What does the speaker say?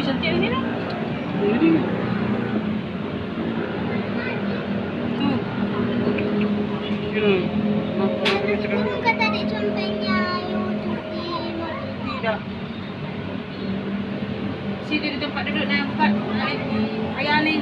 cantik ni lah. Ini. Tu. Kira. Nampak macam Itu kata adik contohnya YouTube di Tidak. Sini di tempat duduk nak buka ayah ni.